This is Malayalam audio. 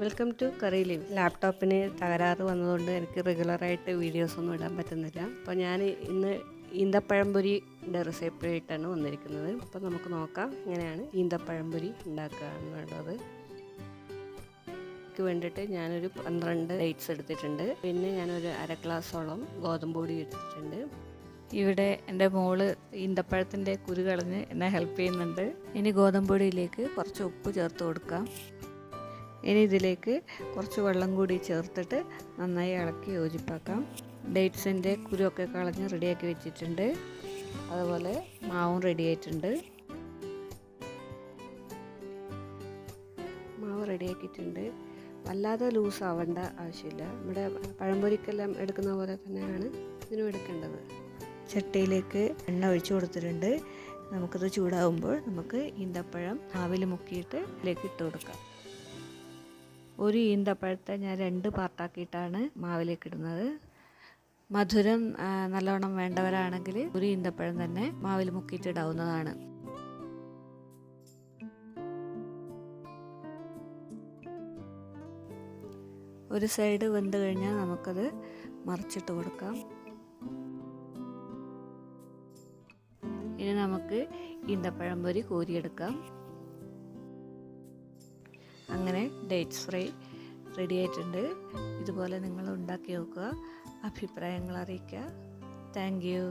Welcome to Curry Live. ലാപ്ടോപ്പിന് തകരാറ് വന്നതുകൊണ്ട് എനിക്ക് റെഗുലറായിട്ട് വീഡിയോസൊന്നും ഇടാൻ പറ്റുന്നില്ല. അപ്പോൾ ഞാൻ ഇന്ന് ഈന്തപ്പഴംപൊരിയുടെ റെസിപ്പി ആയിട്ടാണ് വന്നിരിക്കുന്നത്. അപ്പോൾ നമുക്ക് നോക്കാം എങ്ങനെയാണ് ഈന്തപ്പഴംപൊരി ഉണ്ടാക്കുക എന്നുള്ളത്. ഇതിന് വേണ്ടിയിട്ട് ഞാനൊരു 12 ഡേറ്റ്സ് എടുത്തിട്ടുണ്ട്. പിന്നെ ഞാനൊരു അര ഗ്ലാസോളം ഗോതമ്പ് പൊടി എടുത്തിട്ടുണ്ട്. ഇവിടെ എൻ്റെ മോള് ഈന്തപ്പഴത്തിൻ്റെ കുരു കളഞ്ഞ് എന്നെ ഹെൽപ്പ് ചെയ്യുന്നുണ്ട്. ഇനി ഗോതമ്പ് പൊടിയിലേക്ക് കുറച്ച് ഉപ്പ് ചേർത്ത് കൊടുക്കാം. ഇനി ഇതിലേക്ക് കുറച്ച് വെള്ളം കൂടി ചേർത്തിട്ട് നന്നായി ഇളക്കി യോജിപ്പാക്കാം. ഡേറ്റ്സിൻ്റെ കുരുവൊക്കെ കളഞ്ഞ് റെഡിയാക്കി വെച്ചിട്ടുണ്ട്. അതുപോലെ മാവും റെഡി ആയിട്ടുണ്ട്. മാവ് റെഡിയാക്കിയിട്ടുണ്ട്. വല്ലാതെ ലൂസ് ആവേണ്ട ആവശ്യമില്ല. നമ്മുടെ പഴംപൊരിക്കെല്ലാം എടുക്കുന്ന പോലെ തന്നെയാണ് ഇതിനും എടുക്കേണ്ടത്. ചട്ടിയിലേക്ക് എണ്ണ ഒഴിച്ചു കൊടുത്തിട്ടുണ്ട്. നമുക്കത് ചൂടാകുമ്പോൾ നമുക്ക് ഈന്തപ്പഴം മാവിൽ മുക്കിയിട്ട് ഇതിലേക്ക് ഇട്ട് കൊടുക്കാം. ഒരു ഈന്തപ്പഴത്തെ ഞാൻ 2 പാർട്ടാക്കിയിട്ടാണ് മാവിലേക്ക് ഇടുന്നത്. മധുരം നല്ലോണം വേണ്ടവരാണെങ്കിൽ ഒരു ഈന്തപ്പഴം തന്നെ മാവിൽ മുക്കിയിട്ട് ഇടാവുന്നതാണ്. ഒരു സൈഡ് വെന്ത് കഴിഞ്ഞാൽ നമുക്കത് മറിച്ചിട്ട് കൊടുക്കാം. ഇനി നമുക്ക് ഈന്തപ്പഴം പൊരി കോരിയെടുക്കാം. അങ്ങനെ ഡേറ്റ്സ് ഫ്രൈ റെഡി ആയിട്ടുണ്ട്. ഇതുപോലെ നിങ്ങൾ ഉണ്ടാക്കി നോക്കുക. അഭിപ്രായങ്ങൾ അറിയിക്കുക. Thank you.